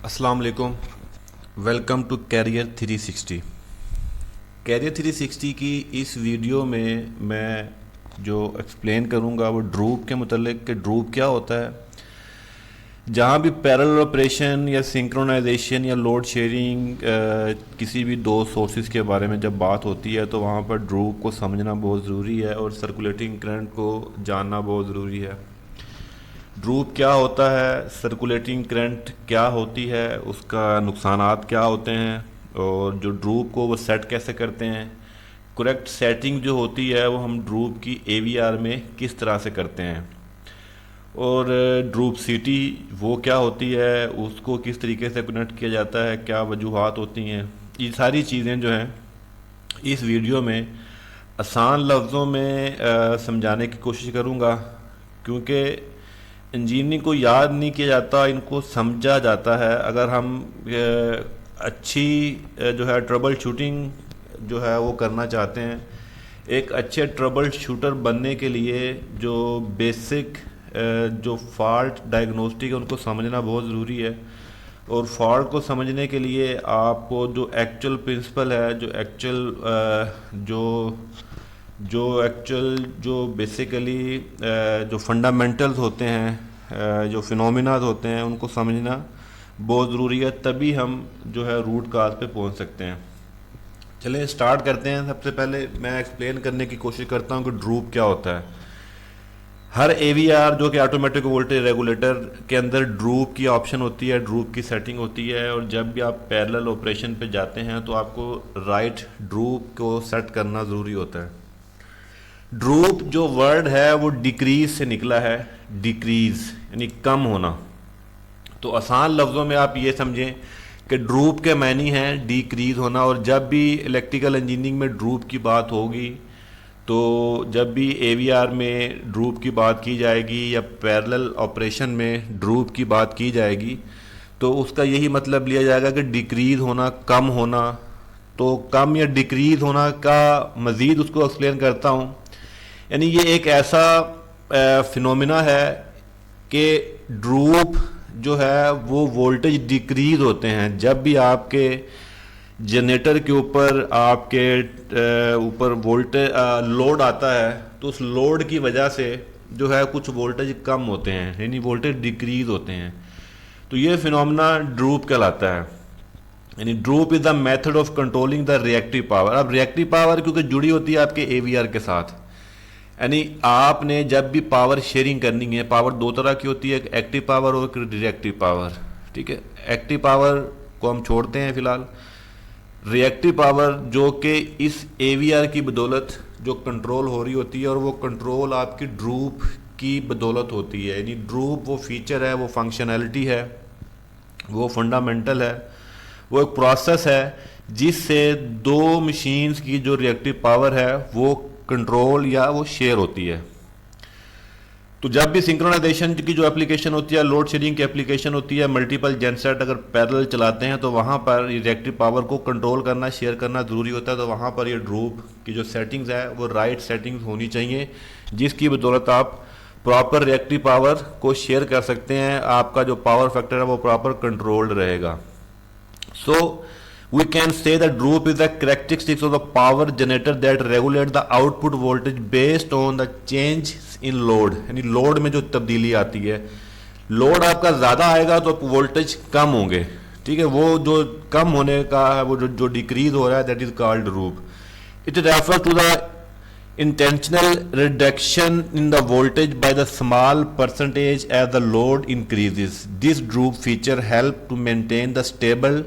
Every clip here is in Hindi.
अस्सलाम वालेकुम। Welcome to career 360। कैरियर 360 की इस वीडियो में मैं जो एक्सप्लेन करूंगा वो ड्रूप के मतलब कि ड्रूप क्या होता है। जहाँ भी पैरेलल ऑपरेशन या सिंक्रोनाइजेशन या लोड शेयरिंग किसी भी दो सोर्सेज के बारे में जब बात होती है तो वहाँ पर ड्रूप को समझना बहुत ज़रूरी है और सर्कुलेटिंग करंट को जानना बहुत ज़रूरी है। ड्रूप क्या होता है, सर्कुलेटिंग करंट क्या होती है, उसका नुकसानात क्या होते हैं और जो ड्रूप को वो सेट कैसे करते हैं। करेक्ट सेटिंग जो होती है वो हम ड्रूप की एवीआर में किस तरह से करते हैं और ड्रूप सिटी वो क्या होती है, उसको किस तरीके से कनेक्ट किया जाता है, क्या वजूहात होती हैं। ये सारी चीज़ें जो हैं इस वीडियो में आसान लफ्ज़ों में समझाने की कोशिश करूँगा, क्योंकि इंजीनियरिंग को याद नहीं किया जाता, इनको समझा जाता है। अगर हम अच्छी जो है ट्रबल शूटिंग जो है वो करना चाहते हैं, एक अच्छे ट्रबल शूटर बनने के लिए जो बेसिक जो फॉल्ट डायग्नोस्टिक है उनको समझना बहुत ज़रूरी है। और फॉल्ट को समझने के लिए आपको जो एक्चुअल प्रिंसिपल है, जो एक्चुअल जो बेसिकली जो फंडामेंटल्स होते हैं, जो फिनोमिना होते हैं, उनको समझना बहुत ज़रूरी है। तभी हम जो है रूट काज पे पहुंच सकते हैं। चलिए स्टार्ट करते हैं। सबसे पहले मैं एक्सप्लेन करने की कोशिश करता हूं कि ड्रूप क्या होता है। हर एवीआर जो कि ऑटोमेटिक वोल्टेज रेगुलेटर के अंदर ड्रूप की ऑप्शन होती है, ड्रूप की सेटिंग होती है। और जब भी आप पैरेलल ऑपरेशन पे जाते हैं तो आपको राइट ड्रूप को सेट करना ज़रूरी होता है। ड्रूप जो वर्ड है वो डिक्रीज से निकला है, डिक्रीज यानी कम होना। तो आसान लफ्ज़ों में आप ये समझें कि ड्रूप के मायने हैं डिक्रीज होना। और जब भी इलेक्ट्रिकल इंजीनियरिंग में ड्रूप की बात होगी, तो जब भी एवीआर में ड्रूप की बात की जाएगी या पैरेलल ऑपरेशन में ड्रूप की बात की जाएगी, तो उसका यही मतलब लिया जाएगा कि डिक्रीज होना, कम होना। तो कम या डिक्रीज होना का मज़ीद उसको एक्सप्लेन करता हूँ। यानी ये एक ऐसा फिनोमिना है कि ड्रूप जो है वो वोल्टेज डिक्रीज होते हैं जब भी आपके जनरेटर के ऊपर आपके ऊपर वोल्टेज लोड आता है। तो उस लोड की वजह से जो है कुछ वोल्टेज कम होते हैं, यानी वोल्टेज डिक्रीज होते हैं। तो ये फिनोमिना ड्रूप कहलाता है। यानी drupe is the method of controlling the reactive power. अब रिएक्टिव पावर क्योंकि जुड़ी होती है आपके एवीआर के साथ, यानी आपने जब भी पावर शेयरिंग करनी है, पावर दो तरह की होती है, एक एक्टिव पावर और एक रिएक्टिव पावर। ठीक है, एक्टिव पावर को हम छोड़ते हैं फिलहाल। रिएक्टिव पावर जो कि इस एवीआर की बदौलत जो कंट्रोल हो रही होती है, और वो कंट्रोल आपकी ड्रूप की बदौलत होती है। यानी ड्रूप वो फीचर है, वो फंक्शनैलिटी है, वो फंडामेंटल है, वो एक प्रोसेस है जिससे दो मशीन्स की जो रिएक्टिव पावर है वो कंट्रोल या वो शेयर होती है। तो जब भी सिंक्रोनाइजेशन की जो एप्लीकेशन होती है, लोड शेयरिंग की एप्लीकेशन होती है, मल्टीपल जेनसेट अगर पैरेलल चलाते हैं, तो वहाँ पर रिएक्टिव पावर को कंट्रोल करना, शेयर करना ज़रूरी होता है। तो वहाँ पर ये ड्रूप की जो सेटिंग्स है वो राइट सेटिंग्स होनी चाहिए, जिसकी बदौलत आप प्रॉपर रिएक्टिव पावर को शेयर कर सकते हैं। आपका जो पावर फैक्टर है वो प्रॉपर कंट्रोल्ड रहेगा। So we can say that droop is the characteristics of the power generator that regulate the output voltage based on the change in load। यानी लोड में जो तब्दीली आती है, लोड आपका ज़्यादा आएगा तो वोल्टेज कम होंगे। ठीक है, वो जो कम होने का है, वो जो डिक्रीज हो रहा है, that is called droop. It refer to the intentional reduction in the voltage by the small percentage as the load increases. This droop feature help to maintain the stable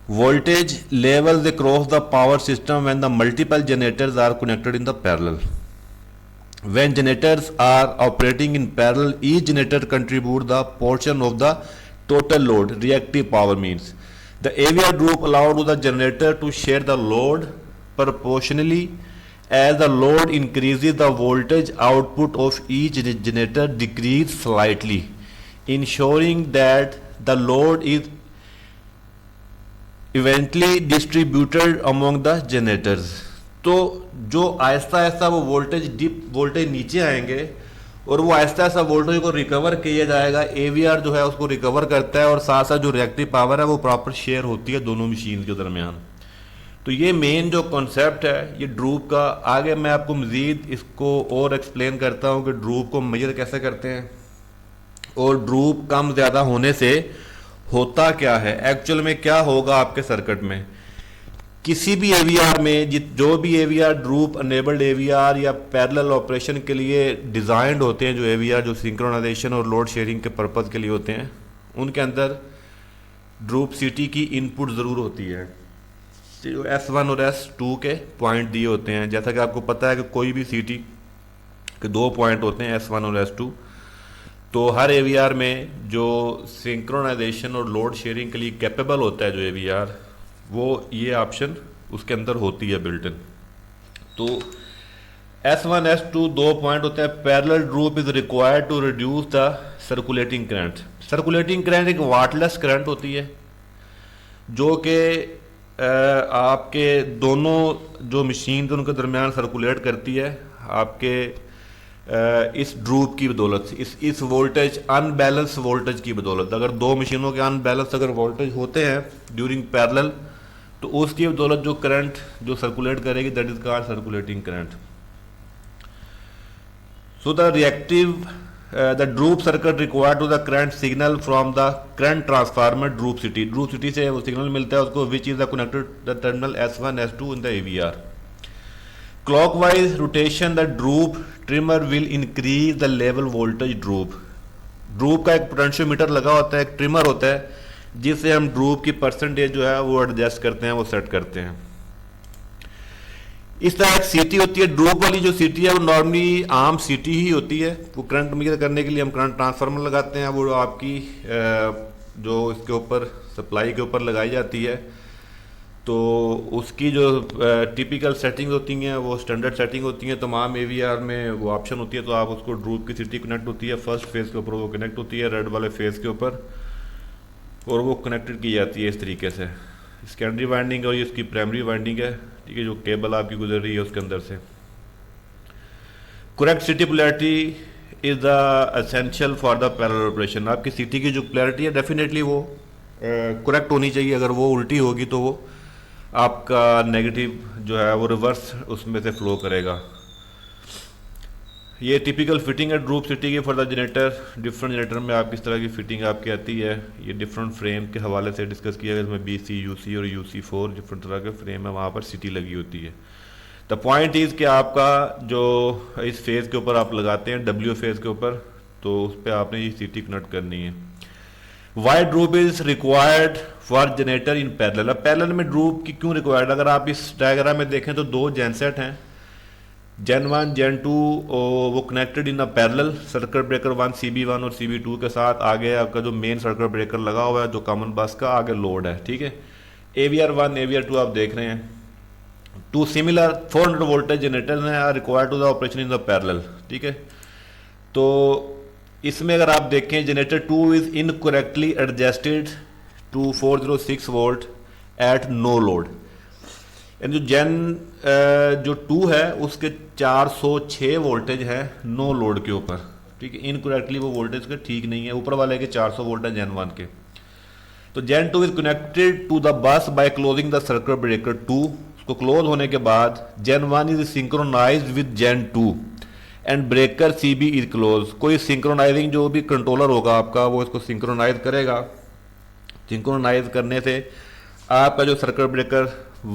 voltage levels across the power system when the multiple generators are connected in the parallel. When generators are operating in parallel, each generator contributes the portion of the total load. Reactive power means the AVR droop allows to the generator to share the load proportionally. As the load increases, the voltage output of each generator decreases slightly, ensuring that the load is eventually distributed among the generators। तो जो आहिस्ता आहिस्ता वो वोल्टेज नीचे आएंगे, और वो आहिस्ता आहिस्ता वोल्टेज को रिकवर किया जाएगा। एवीआर जो है उसको रिकवर करता है और साथ साथ जो रिएक्टिव पावर है वो प्रॉपर शेयर होती है दोनों मशीन के दरमियान। तो ये मेन जो कॉन्सेप्ट है ये ड्रूप का। आगे मैं आपको मज़ीद इसको और एक्सप्लेन करता हूँ कि ड्रूप को मेजर कैसे करते हैं और ड्रूप कम ज़्यादा होने से होता क्या है, एक्चुअल में क्या होगा आपके सर्किट में। किसी भी एवीआर में जो भी एवीआर ड्रूप अनेबल्ड एवीआर या पैरेलल ऑपरेशन के लिए डिज़ाइंड होते हैं, जो एवीआर जो सिंक्रोनाइजेशन और लोड शेयरिंग के पर्पज़ के लिए होते हैं, उनके अंदर ड्रूप सीटी की इनपुट ज़रूर होती है। जो S1 और S2 के पॉइंट दिए होते हैं, जैसा कि आपको पता है कि कोई भी सीटी के 2 पॉइंट होते हैं S1 और S2। तो हर एवीआर में जो सिंक्रोनाइजेशन और लोड शेयरिंग के लिए कैपेबल होता है जो एवीआर, वो ये ऑप्शन उसके अंदर होती है बिल्ट इन। तो S1 S2 2 पॉइंट होते हैं। Parallel droop is required to reduce the circulating current. Circulating current एक वाटलेस करंट होती है जो कि आपके दोनों जो मशीन थे उनके दरमियान सर्कुलेट करती है आपके इस ड्रूप की बदौलत, इस वोल्टेज अनबैलेंस वोल्टेज की बदौलत। अगर दो मशीनों के अनबैलेंस अगर वोल्टेज होते हैं ड्यूरिंग पैरेलल, तो उसकी बदौलत जो करंट जो सर्कुलेट करेगी that is called circulating current. So the reactive the droop circuit required to the current signal from the current transformer droop CT से वो सिग्नल मिलता है उसको, which is the connected the terminal S1 S2 in the AVR. Clockwise rotation the droop trimmer will increase the level voltage droop का एक पोटेंशियोमीटर लगा होता है, एक ट्रिमर होता है जिससे हम ड्रूप की परसेंटेज जो है वो एडजस्ट करते हैं, वो सेट करते हैं। इस तरह एक सीटी होती है, ड्रूप वाली जो सीटी है वो नॉर्मली आम सीटी ही होती है। वो करंट मेजर करने के लिए हम करंट ट्रांसफार्मर लगाते हैं, वो आपकी जो इसके ऊपर सप्लाई के ऊपर लगाई जाती है। तो उसकी जो टिपिकल सेटिंग होती हैं वो स्टैंडर्ड सेटिंग होती हैं, तमाम एवीआर में वो ऑप्शन होती है। तो आप उसको ड्रूप की सीटी कनेक्ट होती है, फर्स्ट फेज के ऊपर वो कनेक्ट होती है रेड वाले फेज के ऊपर, और वो कनेक्टेड की जाती है इस तरीके से। सेकेंडरी वाइंडिंग और ये इसकी प्राइमरी वाइंडिंग है, ठीक है, जो केबल आपकी गुजर रही है उसके अंदर से। करेक्ट सीटी polarity is the essential for the parallel operation. आपकी सीटी की जो पोलैरिटी है डेफिनेटली वो करेक्ट होनी चाहिए। अगर वो उल्टी होगी तो वो आपका नेगेटिव जो है वो रिवर्स उसमें से फ्लो करेगा। ये टिपिकल फिटिंग है ड्रूप सिटी की for the generator. Different generator में आप किस तरह की फिटिंग आपकी आती है ये डिफरेंट फ्रेम के हवाले से डिस्कस किया गया। इसमें BC UC और UC4 डिफरेंट तरह के फ्रेम है, वहाँ पर सिटी लगी होती है। द पॉइंट इज़ कि आपका जो इस फेज़ के ऊपर आप लगाते हैं W फेज़ के ऊपर, तो उस पर आपने ये सिटी कनेक्ट करनी है। Why droop is required for generator in parallel. अब पैरेलल में ड्रूप की क्यों रिक्वायर्ड? अगर आप इस डायग्राम में देखें तो दो जेनसेट हैं, Gen 1 Gen 2 वो connected in a parallel, circuit breaker 1 CB1 और CB2 के साथ। आगे आपका जो मेन सर्किट ब्रेकर लगा हुआ है जो कॉमन बस का, आगे लोड है, ठीक है। AVR 1 AVR 2 आप देख रहे हैं। टू सिमिलर 400 वोल्टेज जनरेटर हैं required to the operation in the parallel, ठीक है। तो इसमें अगर आप देखें generator 2 is incorrectly adjusted to 406 volt at no load. यानी जो 2 है उसके 406 वोल्टेज है नो लोड के ऊपर, ठीक है। इनकरेक्टली वो वोल्टेज के ठीक नहीं है, ऊपर वाले के 400 वोल्ट है Gen 1 के। तो Gen 2 is connected to the bus by closing the circuit breaker 2। उसको क्लोज होने के बाद Gen 1 is synchronized with Gen 2 and breaker CB is close. कोई सिंक्रोनाइजिंग जो भी कंट्रोलर होगा आपका वो इसको सिंक्रोनाइज करेगा। सिंक्रोनाइज करने से आपका जो सर्किट ब्रेकर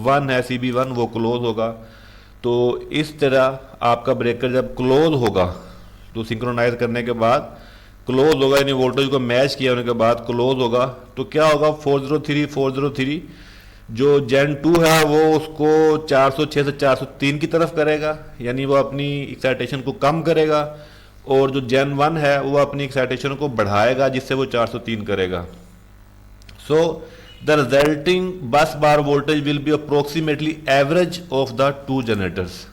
1 है CB1 वो क्लोज होगा। तो इस तरह आपका ब्रेकर जब क्लोज होगा तो सिंक्रोनाइज करने के बाद क्लोज होगा, यानी वोल्टेज को मैच किया होने के बाद क्लोज होगा। तो क्या होगा 403 जो Gen 2 है वो उसको 406 से 403 की तरफ करेगा, यानी वो अपनी एक्साइटेशन को कम करेगा, और जो Gen 1 है वो अपनी एक्साइटेशन को बढ़ाएगा जिससे वो 403 करेगा। सो the resulting bus bar voltage will be approximately average of the 2 generators.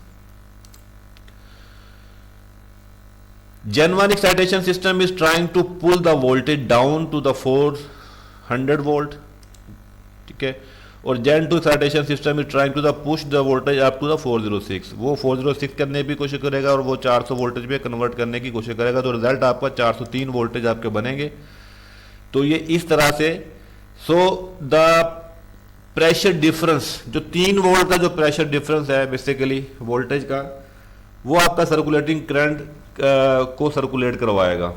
Gen 1 excitation system is trying to pull the voltage down to the 400 volt, ठीक है, और Gen 2 excitation system is trying to the push the voltage up to the 406, वो 406 करने की कोशिश करेगा और वो 400 वोल्टेज पे कन्वर्ट करने की कोशिश करेगा, तो रिजल्ट आपका 403 वोल्टेज आपके बनेंगे। तो ये इस तरह से, सो द प्रेशर डिफरेंस, जो 3 वोल्ट का जो प्रेशर डिफरेंस है बेसिकली वोल्टेज का, वो आपका सर्कुलेटिंग करंट को सर्कुलेट करवाएगा,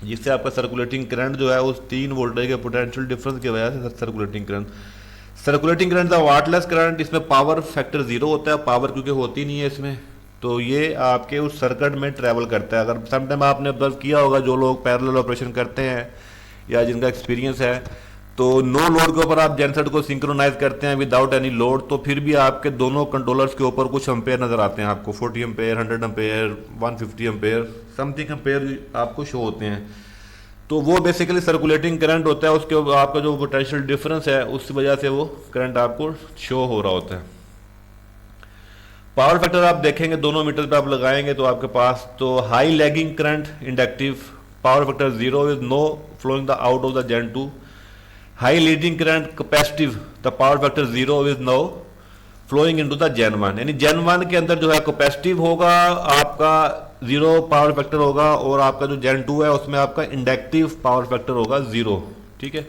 जिससे आपका सर्कुलेटिंग करंट जो है उस 3 वोल्टेज के पोटेंशियल डिफरेंस की वजह से circulating current the wattless current, इसमें पावर फैक्टर 0 होता है, पावर क्योंकि होती नहीं है इसमें, तो ये आपके उस सर्किट में ट्रैवल करता है। अगर समटाइम आपने ऑब्जर्व किया होगा, जो लोग पैरेलल ऑपरेशन करते हैं या जिनका एक्सपीरियंस है, तो नो लोड के ऊपर आप जेनसेट को सिंक्रोनाइज करते हैं विदाउट एनी लोड, तो फिर भी आपके दोनों कंट्रोलर्स के ऊपर कुछ एम्पेयर नजर आते हैं आपको, 40 ampere, 100 ampere, 150 ampere, something ampere आपको शो होते हैं। तो वो बेसिकली सर्कुलेटिंग करंट होता है, उसके आपका जो पोटेंशियल डिफरेंस है उस वजह से वो करंट आपको शो हो रहा होता है। पावर फैक्टर आप देखेंगे दोनों मीटर पे आप लगाएंगे तो आपके पास, तो high lagging current inductive, power factor 0 is no flowing the out of the gen 2, high leading current capacitive, the power factor 0 is no flowing into the gen 1, यानी जेन 1 के अंदर जो है कैपेसिटिव होगा आपका 0 पावर फैक्टर होगा, और आपका जो जेन 2 है उसमें आपका इंडक्टिव पावर फैक्टर होगा 0, ठीक है।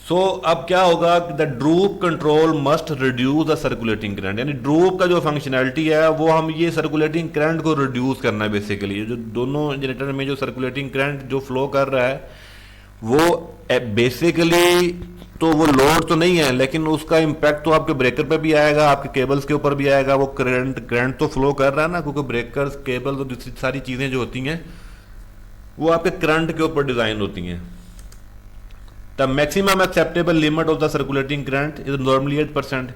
सो अब क्या होगा कि the drupe control must reduce the circulating current, यानी ड्रूप का जो फंक्शनैलिटी है वो हम ये सर्कुलेटिंग करंट को रिड्यूस करना है बेसिकली। जो दोनों जनरेटर में जो सर्कुलेटिंग करंट जो फ्लो कर रहा है वो बेसिकली तो वो लोड तो नहीं है, लेकिन उसका इम्पैक्ट तो आपके ब्रेकर पे भी आएगा, आपके केबल्स के ऊपर भी आएगा। वो करंट तो फ्लो कर रहा है ना, क्योंकि ब्रेकर्स, केबल, तो दूसरी सारी चीजें जो होती हैं वो आपके करंट के ऊपर डिजाइन होती हैं। The maximum acceptable limit of the circulating current is normally 8%,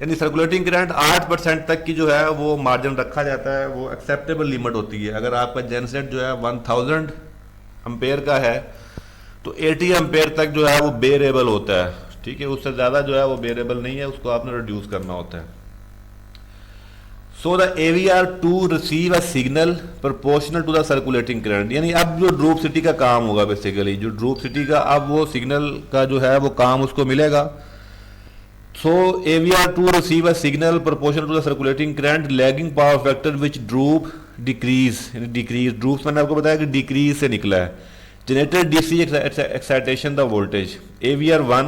यानी सर्कुलेटिंग करंट 8% तक की जो है वो मार्जिन रखा जाता है, वो एक्सेप्टेबल लिमिट होती है। अगर आपका जेनसेट जो है 1000 एम्पेयर का है तो 80 एम्पेयर तक जो है वो बेरेबल होता है, ठीक है, उससे ज्यादा जो है वो बेरेबल नहीं है, उसको आपने रिड्यूस करना होता है। So the AVR2 receive a signal proportional to the circulating current, यानी अब जो ड्रूप सिटी का काम होगा बेसिकली, जो ड्रूप सिटी का अब वो सिग्नल का जो है वो काम उसको मिलेगा। So AVR2 receive a signal proportional to the circulating current lagging power factor which droop decrease, यानी डिक्रीज, ड्रूप मैंने आपको बताया कि डिक्रीज से निकला है। Generator DC excitation the voltage, AVR1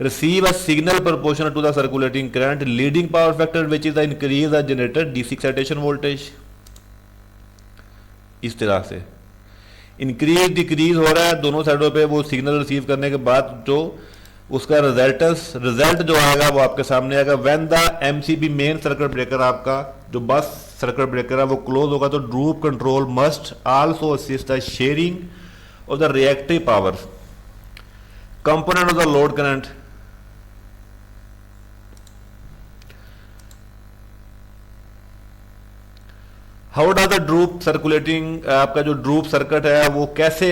receive a signal proportional to the circulating current leading power factor which is the increase the generator DC excitation voltage। इस तरह से इंक्रीज डिक्रीज हो रहा है दोनों साइडों पे। वो सिग्नल रिसीव करने के बाद जो उसका रिजल्ट जो आएगा वो आपके सामने आएगा। When the MCB main circuit breaker, आपका जो बस सर्किट ब्रेकर है वो क्लोज होगा, तो drupe control must also assist the sharing of the reactive power component of the load current। how does the droop circulating, आपका जो ड्रूप सर्किट है वो कैसे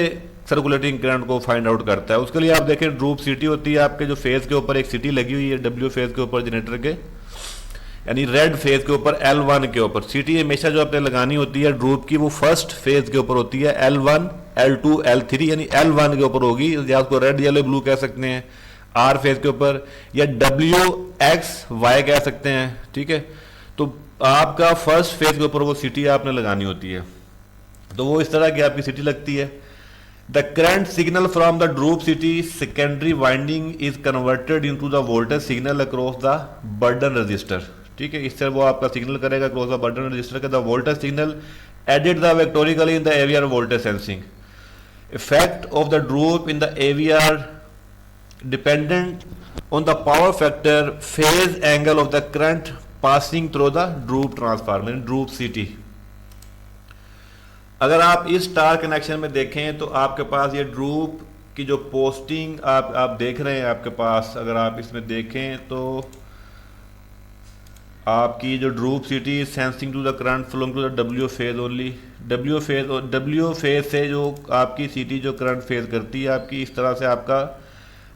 सर्कुलेटिंग करंट को फाइंड आउट करता है। उसके लिए आप देखें ड्रूप सिटी होती है आपके जो फेज के ऊपर एक सिटी लगी हुई है, W फेज के ऊपर जनरेटर के, यानी रेड फेज के ऊपर L1 के ऊपर सिटी हमेशा जो आपने लगानी होती है ड्रूप की, वो फर्स्ट फेज के ऊपर होती है, L1 L2 L3, यानी L1 के ऊपर होगी, या उसको रेड येलो ब्लू कह सकते हैं। R फेज के ऊपर या WXY कह सकते हैं, ठीक है। तो आपका फर्स्ट फेज के ऊपर वो सिटी आपने लगानी होती है, तो वो इस तरह की आपकी सिटी लगती है। The current signal from the droop CT secondary winding is converted into the voltage signal across the burden resistor, ठीक है। इससे वो आपका सिग्नल करेगा अक्रॉस द बर्डन रजिस्टर के the voltage signal added the vectorially in the AVR voltage sensing. Effect of the droop in the AVR dependent on the power factor phase angle of the current passing through the droop transformer, droop CT। अगर आप इस स्टार कनेक्शन में देखें तो आपके पास ये ड्रूप की जो पोस्टिंग आप देख रहे हैं आपके पास, अगर आप इसमें देखें तो आपकी जो droop CT sensing to the current flowing to the W phase only, W phase से जो आपकी सिटी जो करंट फेज करती है आपकी, इस तरह से आपका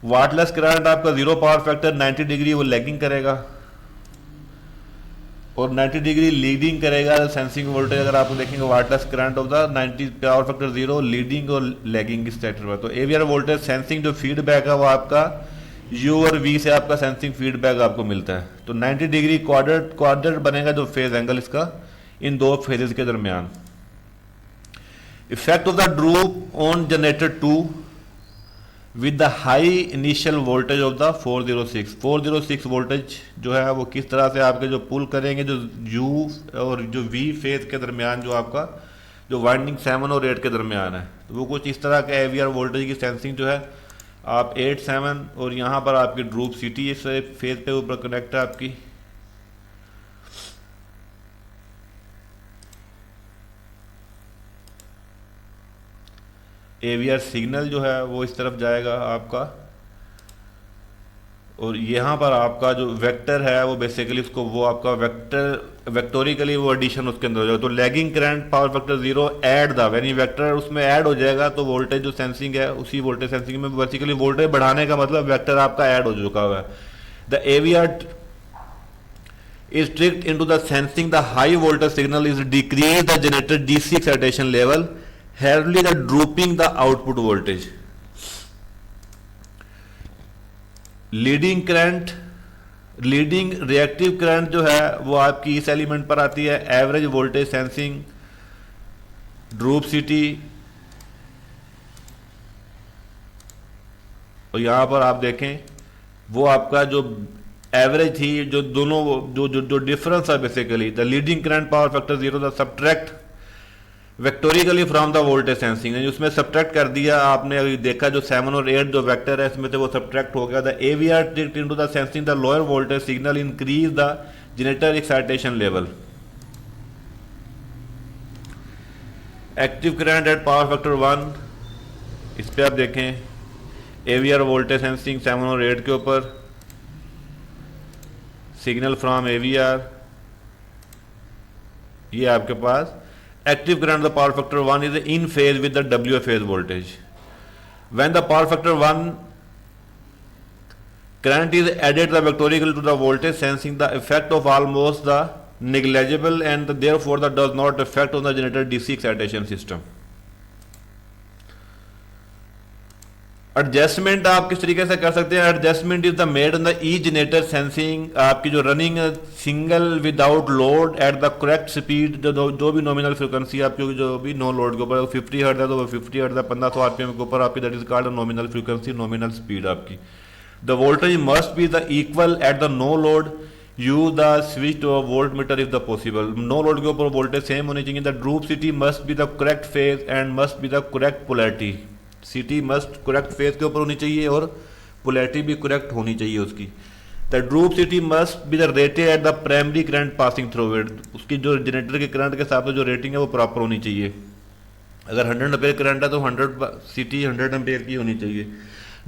वाटलेस करंट आपका 0 पावर फैक्टर 90 डिग्री वो लैगिंग करेगा और 90 डिग्री लीडिंग करेगा सेंसिंग वोल्टेज। अगर आप देखेंगे wattless current of the 90 power factor 0 leading और लैगिंग इस सेक्टर पर। तो AVR वोल्टेज सेंसिंग जो फीडबैक है वो आपका यू और वी से आपका सेंसिंग फीडबैक आपको मिलता है। तो 90 डिग्री क्वाड्रेंट बनेगा जो फेज एंगल इसका इन दो फेजेस के दरमियान। Effect of the drupe on generator 2 with the high initial voltage of the 406 voltage जो है वो किस तरह से आपके जो पुल करेंगे जो यू और जो वी फेज के दरमियान जो आपका जो वाइंडिंग 7 और 8 के दरमियान है, तो वो कुछ इस तरह का एवीआर वोल्टेज की सेंसिंग जो है आप 8 7 और यहाँ पर आपकी ड्रूप सिटी इस फेज पे ऊपर कनेक्ट है आपकी। एवीआर सिग्नल जो है वो इस तरफ जाएगा आपका, और यहाँ पर आपका जो वेक्टर है वो बेसिकली उसको वो आपका वेक्टोरिकली वो एडिशन उसके अंदर हो जाएगा। तो lagging current power factor 0 add the when vector उसमें ऐड हो जाएगा तो वोल्टेज जो सेंसिंग है उसी वोल्टेज सेंसिंग में बेसिकली वोल्टेज बढ़ाने का मतलब वेक्टर आपका ऐड हो चुका हुआ है। The AVR is tricked into the sensing the high voltage signal is decrease the generator DC excitation level, hardly the dropping the output voltage. Leading reactive current जो है वो आपकी इस एलिमेंट पर आती है। Average voltage sensing drupe city, और यहां पर आप देखें वो आपका जो एवरेज थी जो दोनों जो डिफरेंस है basically the leading current power factor 0 the subtract vectorially from the voltage sensing, उसमें सब्ट्रैक्ट कर दिया आपने। अभी देखा जो 7 और 8 जो वेक्टर है इसमें से वो सब्ट्रैक्ट हो गया। The AVR tricked into the sensing the lower voltage signal increase the generator excitation level. Active current eight power factor 1, इस पे आप देखें एवीआर वोल्टेज सेंसिंग 7 और 8 के ऊपर, सिग्नल फ्रॉम एवीआर, ये आपके पास active current the power factor 1 is in phase with the W phase voltage. When the power factor 1 current is added the vectorical to the voltage sensing, the effect of almost the negligible and therefore that does not affect on the generator DC excitation system. Adjustment आप किस तरीके से कर सकते हैं? Adjustment is the made on the E generator sensing, आपकी जो running single without load at the correct speed, जो भी नॉमिनल फ्रिक्वेंसी आपकी जो भी नो लोड के ऊपर 50 हर्ट्ज है तो वो 50 हर्ट्ज है, 1500 आरपीएम के ऊपर आपकी that is called nominal frequency, nominal speed आपकी। The voltage must be the equal at the no load, you the switch to voltmeter if the possible. No load के ऊपर वोल्टेज सेम होनी चाहिए। The droop CT must be the correct phase and must be the correct polarity, CT must correct phase के ऊपर होनी चाहिए और पोलैरिटी भी करेक्ट होनी चाहिए उसकी। The droop CT must be the rated at the primary current passing through it, उसकी जो जनरेटर के करंट के हिसाब से जो रेटिंग है वो प्रॉपर होनी चाहिए। अगर 100 एम्पेयर करंट है तो 100 सिटी 100 एम्पेयर की होनी चाहिए।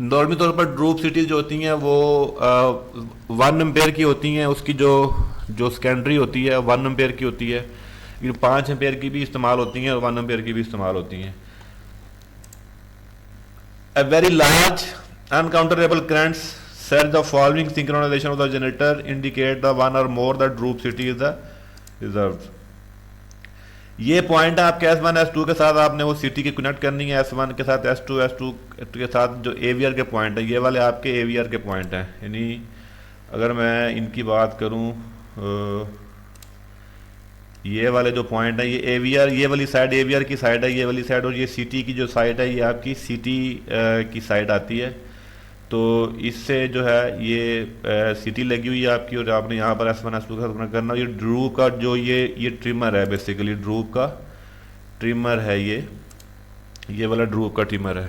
नॉर्मली तौर पर ड्रूप सिटी जो होती हैं वो 1 एम्पेयर की होती हैं, उसकी जो सेकेंडरी होती है 1 एम्पेयर की होती है, लेकिन 5 एम्पेयर की भी इस्तेमाल होती हैं और 1 एम्पेयर की भी इस्तेमाल होती हैं। A very large uncounterable currents set the following synchronization of the generator indicate the one or more the droop city is the reserved. ये पॉइंट है आपके S1 S2 के साथ आपने वो सिटी की कनेक्ट करनी है, S1 के साथ S2 के साथ जो AVR के पॉइंट है, ये वाले आपके AVR के पॉइंट हैं। यानी अगर मैं इनकी बात करूं ये वाले जो पॉइंट है ये एवीआर, ये वाली साइड एवीआर की साइड है ये वाली साइड, और ये सिटी की जो साइड है ये आपकी सिटी की साइड आती है। तो इससे जो है ये सिटी लगी हुई है आपकी, और आपने यहाँ पर S1 S2 का साथ करना। ये ड्रूव का जो ये ट्रिमर है, बेसिकली ड्रूव का ट्रिमर है, ये वाला ड्रूव का ट्रिमर है,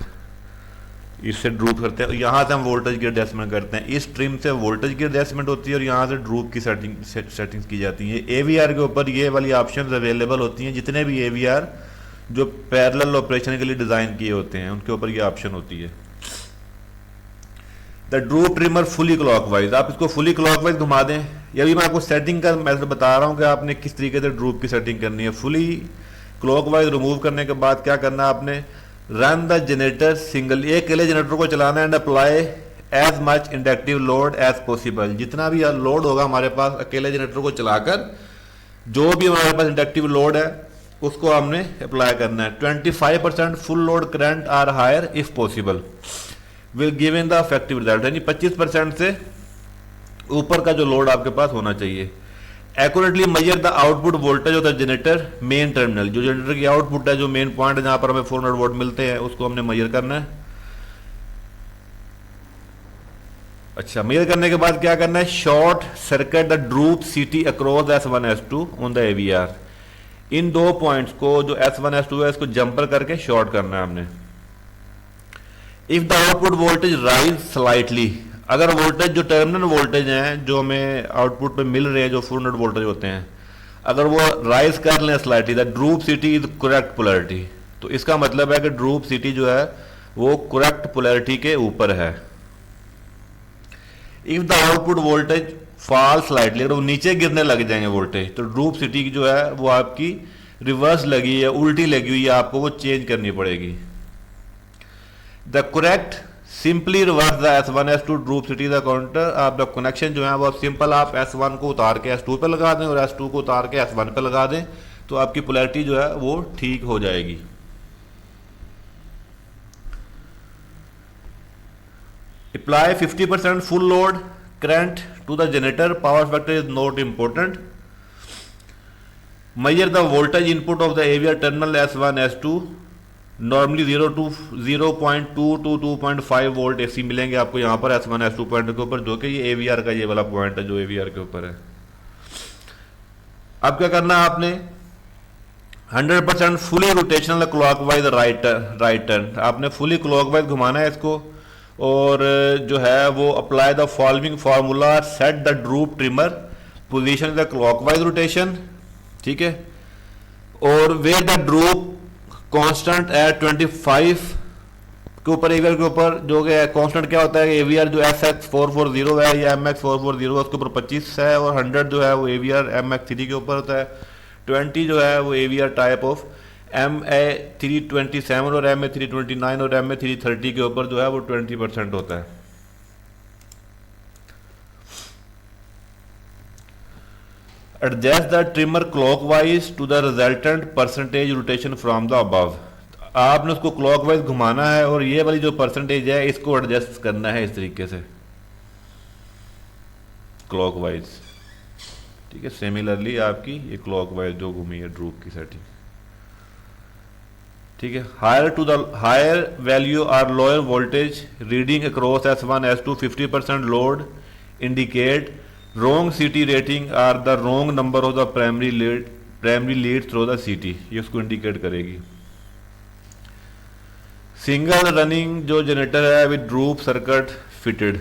इससे ड्रूप करते हैं। यहाँ से हम वोल्टेज की एडजस्टमेंट करते हैं, इस ट्रिम से वोल्टेज की एडजस्टमेंट होती है और यहाँ से ड्रूप की सेटिंग्स की जाती है। एवीआर के ऊपर ये वाली ऑप्शंस अवेलेबल होती हैं, जितने भी एवीआर जो पैरेलल ऑपरेशन के लिए डिज़ाइन किए होते हैं उनके ऊपर ये ऑप्शन होती है। The droop trimmer fully clockwise, आप इसको फुली क्लॉकवाइज घुमा दें। ये भी मैं आपको सेटिंग का मेथड बता रहा हूँ कि आपने किस तरीके से ड्रूप की सेटिंग करनी है। फुली क्लॉकवाइज रिमूव करने के बाद क्या करना है आपने, रन द जनरेटर सिंगल, एक अकेले जनरेटर को चलाना है and apply as much inductive load as possible. जितना भी लोड होगा हमारे पास अकेले जनरेटर को चलाकर जो भी हमारे पास इंडक्टिव लोड है उसको हमने अप्लाई करना है। 25% full load current are higher if possible. Will give in the effective result, यानी 25% से ऊपर का जो लोड आपके पास होना चाहिए। Accurately measure the output voltage of the generator main terminal, जो जनरेटर की आउटपुट है, जो मेन पॉइंट है जहां पर हमें 400 वोल्ट मिलते हैं, उसको हमने मेजर करना है। अच्छा, मेजर करने के बाद क्या करना है, शॉर्ट सर्किट द ड्रूप सीटी across S1 S2 on the AVR। इन दो पॉइंट्स को, जो S1 S2 है, इसको जंपर करके शॉर्ट करना है हमने। If the output voltage rise slightly, अगर वोल्टेज जो टर्मिनल वोल्टेज हैं जो हमें आउटपुट पे मिल रहे हैं, जो 400 वोल्टेज होते हैं, अगर वो राइज कर लें slightly, the droop city is correct polarity, तो इसका मतलब है कि ड्रूप सिटी जो है वो करेक्ट पोलैरिटी के ऊपर है। If the output voltage fall slightly, अगर वो नीचे गिरने लग जाएंगे वोल्टेज, तो ड्रूप सिटी जो है वो आपकी रिवर्स लगी है, उल्टी लगी हुई है, आपको वो चेंज करनी पड़ेगी। The correct simply reverse the S1 S2 drupe city the counter. आप द कनेक्शन जो है वो सिंपल, आप S1 को उतार के S2 पे लगा दें और S2 को उतार के S1 पे लगा दें, तो आपकी पोलैरिटी जो है वो ठीक हो जाएगी। Apply 50% full load current to the generator, power factor is not important. Measure the voltage input of the AVR terminal S1 S2, normally 0 to 0.2 to 2.5 volt AC मिलेंगे आपको यहाँ पर S1 S2 पॉइंट के ऊपर, जो कि ये AVR का ये वाला पॉइंट है जो AVR के ऊपर है। अब क्या करना है आपने, 100% fully rotational clockwise right turn, आपने फुली क्लॉकवाइज घुमाना है इसको, और जो है वो apply the following formula, set the droop trimmer, position the clockwise rotation, ठीक है, और where the droop constant at 25 के ऊपर, AVR के ऊपर, जो कि कांस्टेंट क्या होता है, AVR जो SX440 है या MX440 है उसके ऊपर 25 है, और 100 जो है वो AVR MX3 के ऊपर होता है, 20 जो है वो AVR टाइप ऑफ MA327 और MA329 और MA330 के ऊपर जो है वो 20% होता है। Adjust the trimmer clockwise to the resultant percentage rotation from the above, आपने उसको क्लॉकवाइज घुमाना है और ये वाली जो परसेंटेज है इसको एडजस्ट करना है इस तरीके से क्लॉकवाइज, ठीक है। सिमिलरली आपकी ये क्लॉकवाइज जो घूमी है ड्रूप की सेटिंग, ठीक है। Higher to the higher value are lower voltage reading across S1 S2 50% load indicate wrong CT rating are the wrong number of the primary lead through the CT, ये उसको इंडिकेट करेगी। सिंगल रनिंग जो जनरेटर है with droop circuit fitted,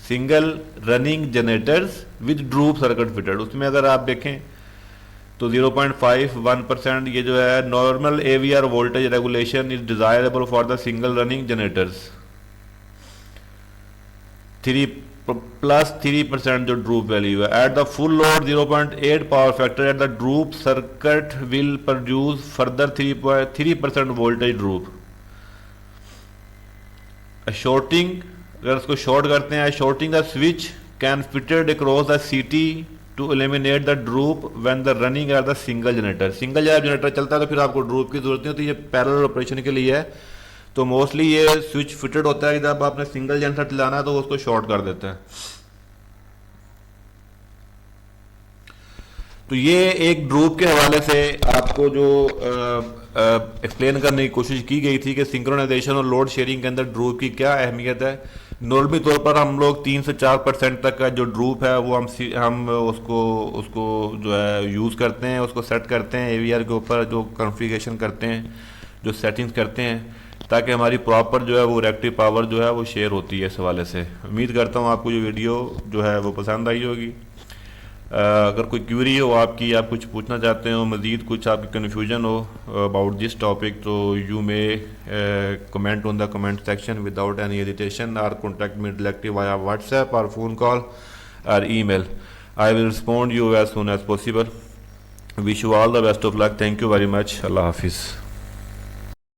single running generators with droop circuit fitted, उसमें अगर आप देखें तो 0.51% ये जो है normal AVR voltage regulation is desirable for the single running generators. 3% जो ड्रूप वैल्यू है, at the full load 0.8 power factor at the droop circuit will produce further 3% voltage droop. Shorting, अगर उसको शॉर्ट करते हैं, shorting the switch can fitted across the CT to eliminate the droop when the running are the single generator. Single जब जनरेटर चलता है तो फिर आपको ड्रूप की जरूरत नहीं होती, ये पैरेलल ऑपरेशन के लिए है, तो मोस्टली ये स्विच फिटेड होता है, जब आपने सिंगल जनरेटर चलाना है तो उसको शॉर्ट कर देता है। तो ये एक ड्रूप के हवाले से आपको जो एक्सप्लेन करने की कोशिश की गई थी कि सिंक्रोनाइजेशन और लोड शेयरिंग के अंदर ड्रूप की क्या अहमियत है। नॉर्मली तौर पर हम लोग 3 से 4% तक का जो ड्रूप है वो हम उसको जो है यूज़ करते हैं, उसको सेट करते हैं AVR के ऊपर, जो कॉन्फ़िगरेशन करते हैं, जो सेटिंग्स करते हैं, ताकि हमारी प्रॉपर जो है वो रिएक्टिव पावर जो है वो शेयर होती है। इस हवाले से उम्मीद करता हूँ आपको ये वीडियो जो है वो पसंद आई होगी। अगर कोई क्यूरी हो आपकी, आप कुछ पूछना चाहते हो, मज़ीद कुछ आपकी कन्फ्यूजन हो अबाउट दिस टॉपिक, तो you may comment on the comment section without any hesitation, और contact me directly via WhatsApp और फ़ोन कॉल और email. I will respond you as soon as possible. Wish you all the best of luck. Thank you very much. अल्लाह हाफिज़।